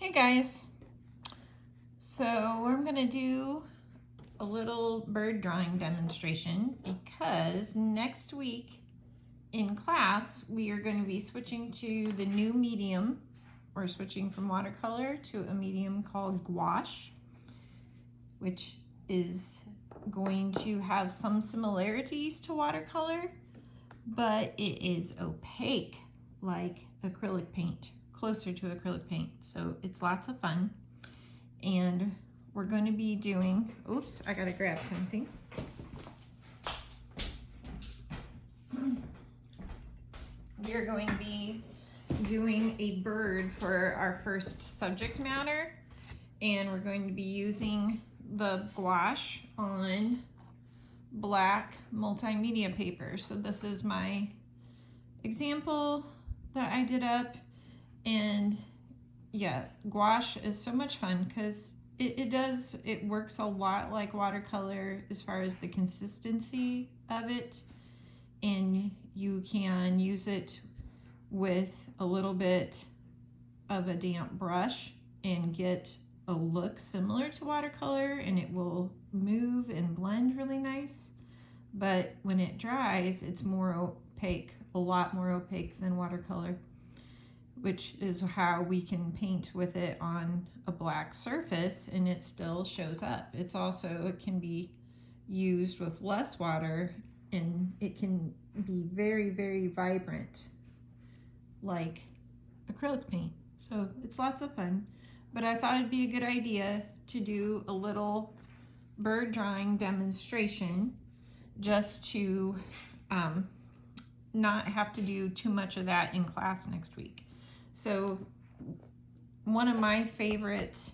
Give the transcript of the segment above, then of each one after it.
Hey guys, so I'm going to do a little bird drawing demonstration because next week in class we are going to be switching to the new medium. We're switching from watercolor to a medium called gouache, which is going to have some similarities to watercolor, but it is opaque like acrylic paint, closer to acrylic paint, so it's lots of fun. And we're going to be doing, oops, I gotta grab something. We are going to be doing a bird for our first subject matter, and we're going to be using the gouache on black multimedia paper. So this is my example that I did up, and yeah, gouache is so much fun because it works a lot like watercolor as far as the consistency of it, and you can use it with a little bit of a damp brush and get a look similar to watercolor, and it will move and blend really nice. But when it dries, it's more opaque, a lot more opaque than watercolor, which is how we can paint with it on a black surface and it still shows up. It can be used with less water and it can be very, very vibrant like acrylic paint. So it's lots of fun, but I thought it'd be a good idea to do a little bird drawing demonstration just to not have to do too much of that in class next week. So one of my favorite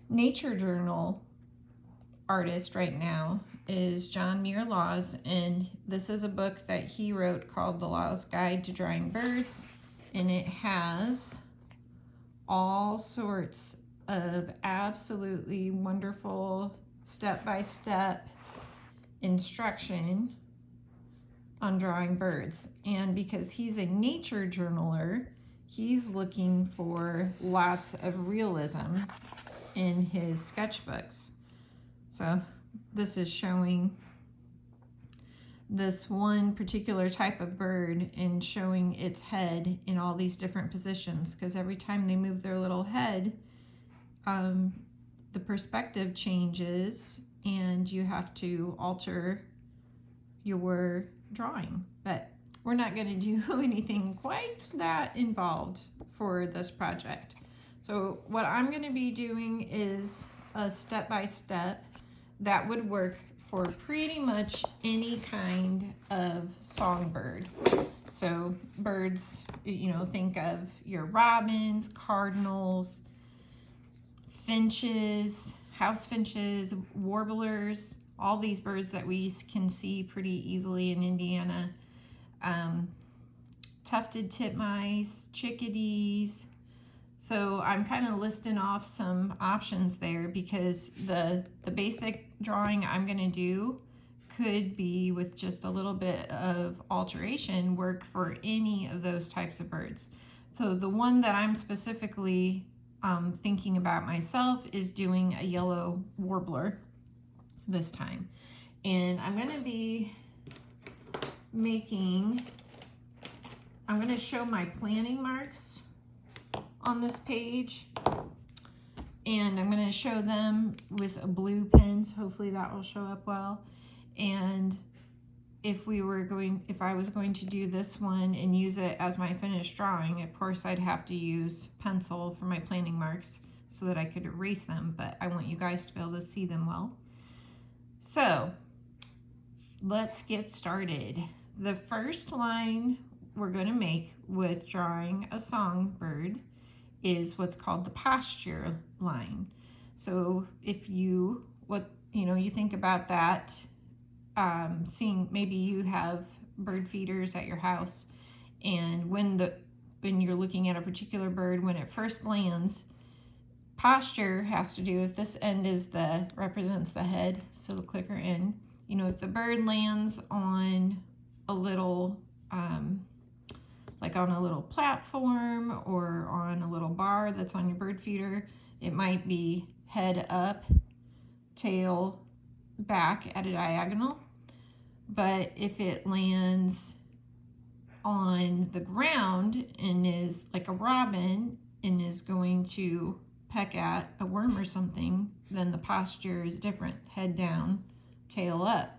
nature journal artists right now is John Muir Laws, and this is a book that he wrote called The Laws Guide to Drawing Birds, and it has all sorts of absolutely wonderful step-by-step instruction on drawing birds. And because he's a nature journaler, he's looking for lots of realism in his sketchbooks. So this is showing this one particular type of bird and showing its head in all these different positions, because every time they move their little head, the perspective changes and you have to alter your drawing. But we're not going to do anything quite that involved for this project. So what I'm going to be doing is a step-by-step that would work for pretty much any kind of songbird. So birds, think of your robins, cardinals, finches, house finches, warblers, all these birds that we can see pretty easily in Indiana. Tufted titmice, chickadees. So I'm kind of listing off some options there because the basic drawing I'm going to do could be, with just a little bit of alteration, work for any of those types of birds. So the one that I'm specifically thinking about myself is doing a yellow warbler this time. And I'm going to be I'm going to show my planning marks on this page, and I'm going to show them with a blue pen. Hopefully that will show up well. And if I was going to do this one and use it as my finished drawing, of course I'd have to use pencil for my planning marks so that I could erase them, but I want you guys to be able to see them well. So let's get started. The first line we're going to make with drawing a songbird is what's called the posture line. So if you think about that, maybe you have bird feeders at your house, and when you're looking at a particular bird, when it first lands, posture has to do with this end represents the head, so the clicker end. If the bird lands on a little like on a little platform or on a little bar that's on your bird feeder, it might be head up, tail back at a diagonal. But if it lands on the ground and is like a robin and is going to peck at a worm or something, then the posture is different, head down, tail up.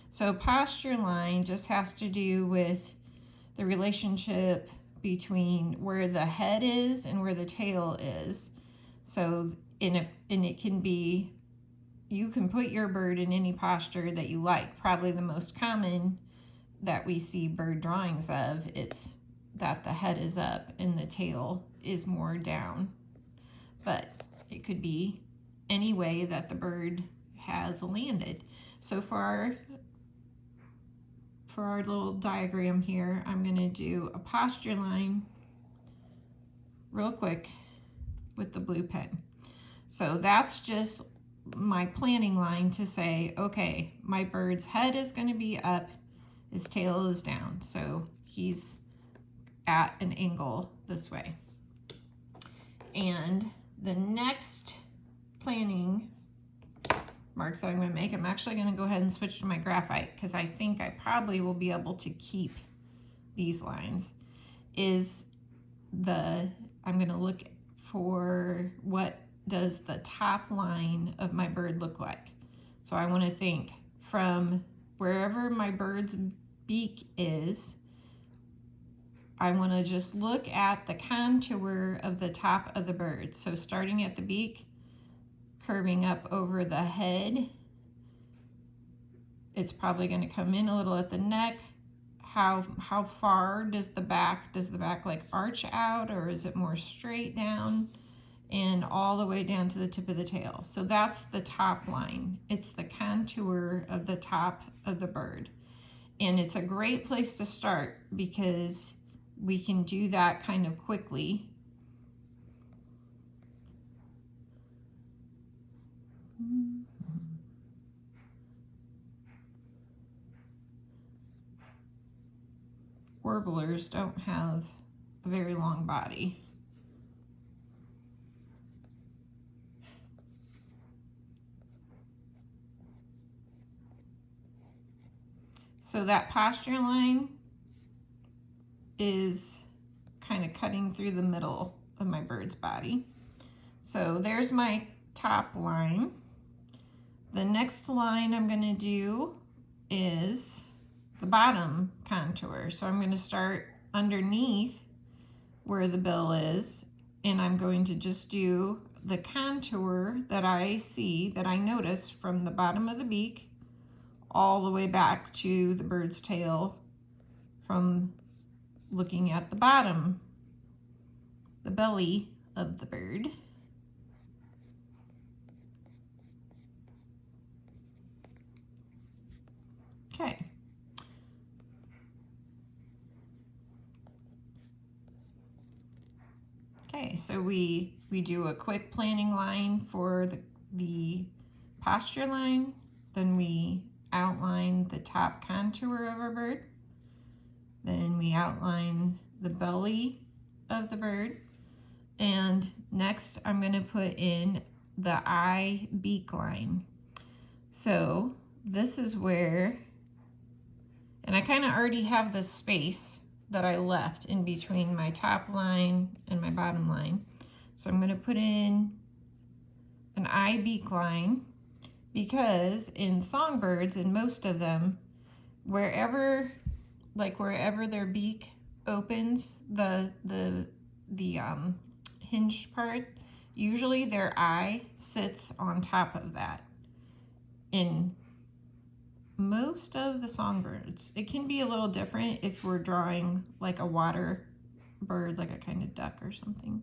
So posture line just has to do with the relationship between where the head is and where the tail is. So and it can be, you can put your bird in any posture that you like. Probably the most common that we see bird drawings of, it's that the head is up and the tail is more down. But it could be any way that the bird has landed. So for our little diagram here, I'm going to do a posture line real quick with the blue pen. So that's just my planning line to say, okay, my bird's head is going to be up, his tail is down, so he's at an angle this way. And the next planning mark that I'm going to make, I'm actually going to go ahead and switch to my graphite because I think I probably will be able to keep these lines, is I'm going to look for what does the top line of my bird look like. So I want to think from wherever my bird's beak is, I want to just look at the contour of the top of the bird. So starting at the beak, curving up over the head, it's probably going to come in a little at the neck. How far does the back like arch out, or is it more straight down? And all the way down to the tip of the tail. So that's the top line. It's the contour of the top of the bird. And it's a great place to start because we can do that kind of quickly. Warblers don't have a very long body. So that posture line is kind of cutting through the middle of my bird's body. So there's my top line. The next line I'm going to do is the bottom contour. So I'm going to start underneath where the bill is, and I'm going to just do the contour that I see, that I notice from the bottom of the beak all the way back to the bird's tail from looking at the bottom, the belly of the bird. Okay. Okay, so we do a quick planning line for the posture line, then we outline the top contour of our bird, then we outline the belly of the bird, and next I'm going to put in the eye beak line. So this is where, and I kind of already have this space that I left in between my top line and my bottom line. So I'm going to put in an eye beak line, because in songbirds, in most of them, wherever their beak opens, the hinged part, usually their eye sits on top of that. In most of the songbirds, it can be a little different if we're drawing like a water bird, like a kind of duck or something,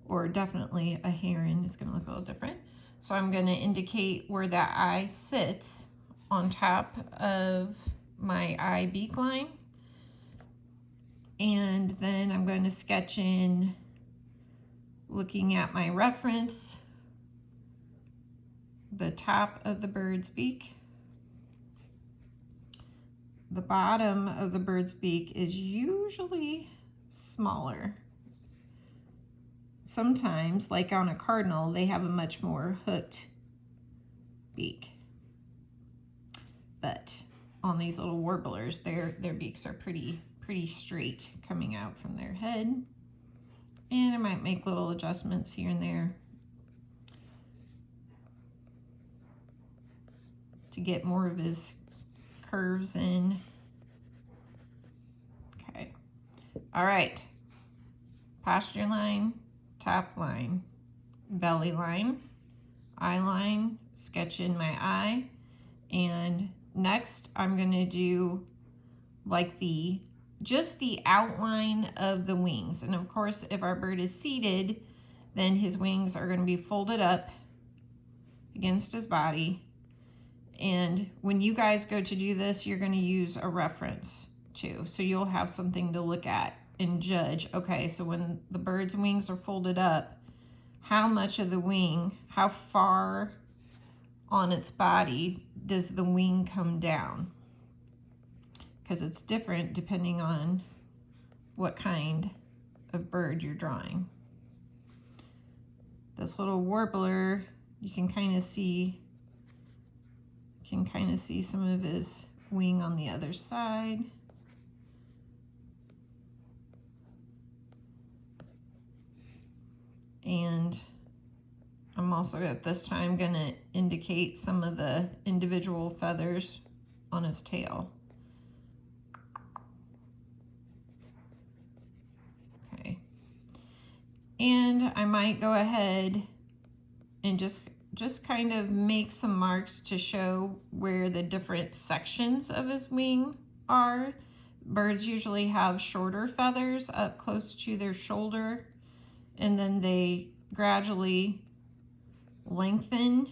or definitely a heron is going to look a little different. So I'm going to indicate where that eye sits on top of my eye beak line, and then I'm going to sketch in, looking at my reference, the top of the bird's beak, the bottom of the bird's beak is usually smaller. Sometimes, like on a cardinal, they have a much more hooked beak. But on these little warblers, their beaks are pretty straight coming out from their head. And I might make little adjustments here and there to get more of his curves in. Okay. All right. Posture line, top line, belly line, eye line, sketch in my eye, and next I'm going to do like just the outline of the wings. And of course, if our bird is seated, then his wings are going to be folded up against his body. And when you guys go to do this, you're going to use a reference too. So you'll have something to look at and judge. Okay, so when the bird's wings are folded up, how much of the wing, how far on its body does the wing come down? Because it's different depending on what kind of bird you're drawing. This little warbler, you can kind of see some of his wing on the other side. And I'm also at this time going to indicate some of the individual feathers on his tail. Okay. And I might go ahead and just kind of make some marks to show where the different sections of his wing are. Birds usually have shorter feathers up close to their shoulder, and then they gradually lengthen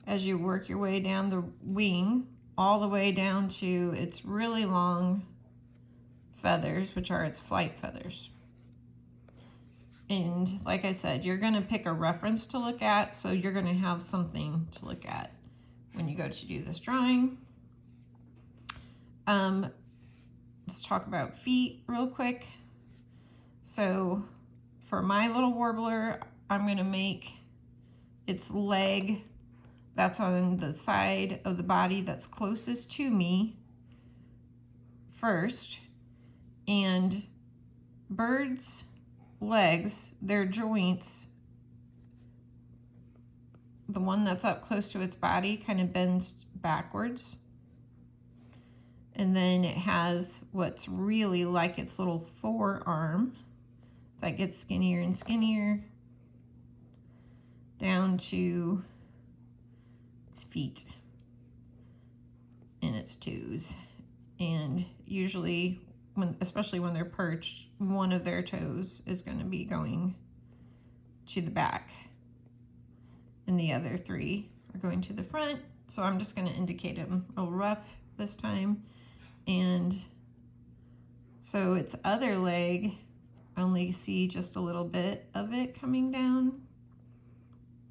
as you work your way down the wing, all the way down to its really long feathers, which are its flight feathers. And like I said, you're going to pick a reference to look at, so you're going to have something to look at when you go to do this drawing. Let's talk about feet real quick. So for my little warbler, I'm going to make its leg that's on the side of the body that's closest to me first. And birds' legs, their joints, the one that's up close to its body kind of bends backwards. And then it has what's really like its little forearm that gets skinnier and skinnier down to its feet and its toes. And usually, especially when they're perched, one of their toes is going to be going to the back and the other three are going to the front. So I'm just going to indicate them a little rough this time. And so its other leg, I only see just a little bit of it coming down,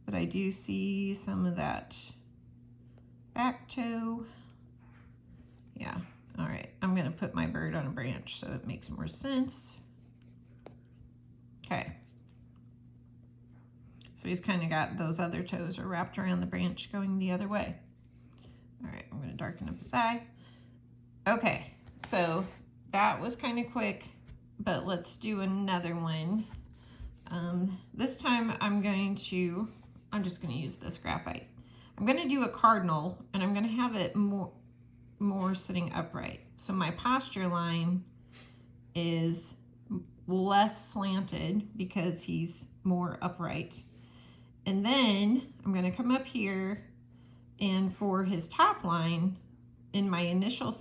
but I do see some of that back toe. Yeah, all right, I'm gonna put my bird on a branch so it makes more sense. Okay, so he's kind of got those other toes are wrapped around the branch going the other way. All right, I'm gonna darken up his eye. Okay, so that was kind of quick, but let's do another one. This time I'm just going to use this graphite. I'm going to do a cardinal, and I'm going to have it more sitting upright. So my posture line is less slanted because he's more upright. And then I'm going to come up here, and for his top line, in my initial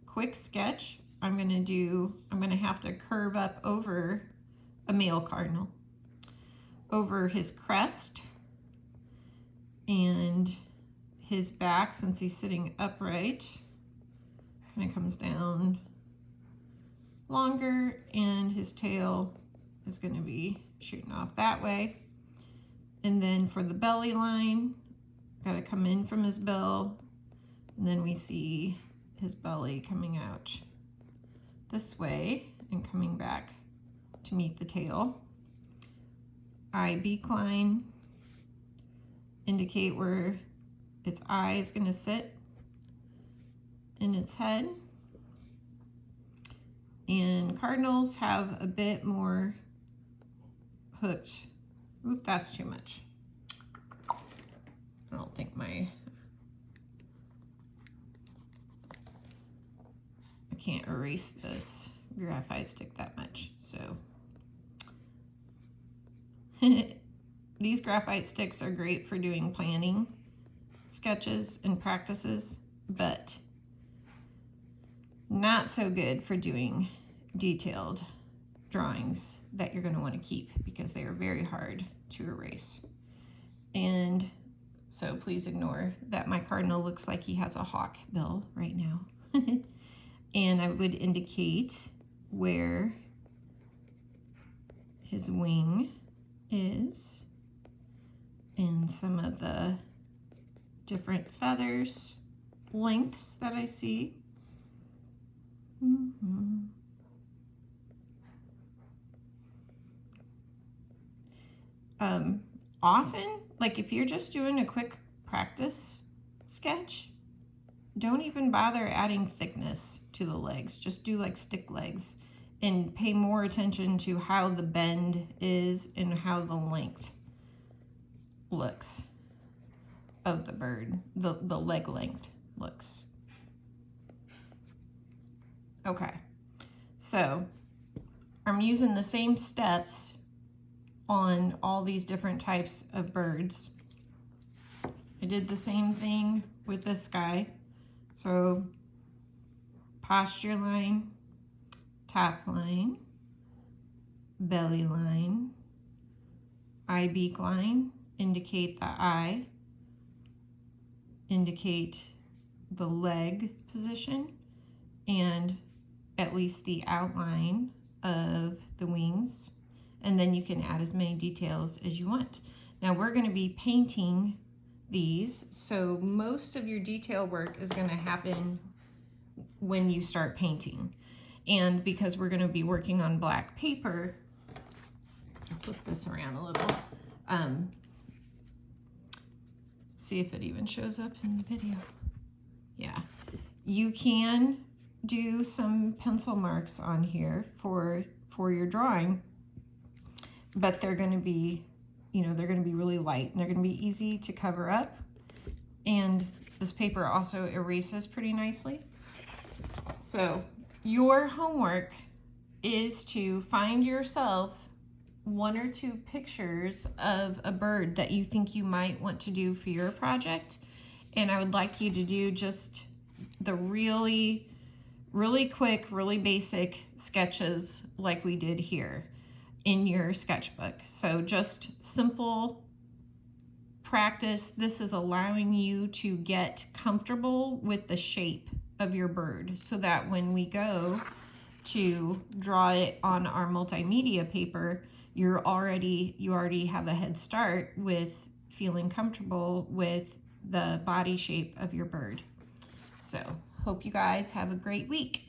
quick sketch, I'm going to have to curve up over a male cardinal, over his crest and his back, since he's sitting upright, kind of comes down longer, and his tail is going to be shooting off that way. And then for the belly line, got to come in from his bill, and then we see his belly coming out this way and coming back to meet the tail. Eye beak line, indicate where its eye is going to sit in its head. And cardinals have a bit more hooked. Oop, that's too much. I don't think I can't erase this graphite stick that much, so. These graphite sticks are great for doing planning sketches and practices, but not so good for doing detailed drawings that you're going to want to keep because they are very hard to erase. And so please ignore that my cardinal looks like he has a hawk bill right now. And I would indicate where his wing is and some of the different feathers lengths that I see. Often, like if you're just doing a quick practice sketch, don't even bother adding thickness to the legs. Just do like stick legs and pay more attention to how the bend is and how the length looks of the bird, the leg length looks. Okay, so I'm using the same steps on all these different types of birds. I did the same thing with this guy. So posture line, top line, belly line, eye beak line, indicate the eye, indicate the leg position, and at least the outline of the wings. And then you can add as many details as you want. Now we're going to be painting these, so most of your detail work is going to happen when you start painting. And because we're going to be working on black paper, I'll flip this around a little, see if it even shows up in the video. Yeah, you can do some pencil marks on here for your drawing, but they're going to be, they're going to be really light and they're going to be easy to cover up. And this paper also erases pretty nicely. So your homework is to find yourself 1 or 2 pictures of a bird that you think you might want to do for your project. And I would like you to do just the really quick, really basic sketches like we did here in your sketchbook. So just simple practice. This is allowing you to get comfortable with the shape of your bird so that when we go to draw it on our multimedia paper, you already have a head start with feeling comfortable with the body shape of your bird. So hope you guys have a great week.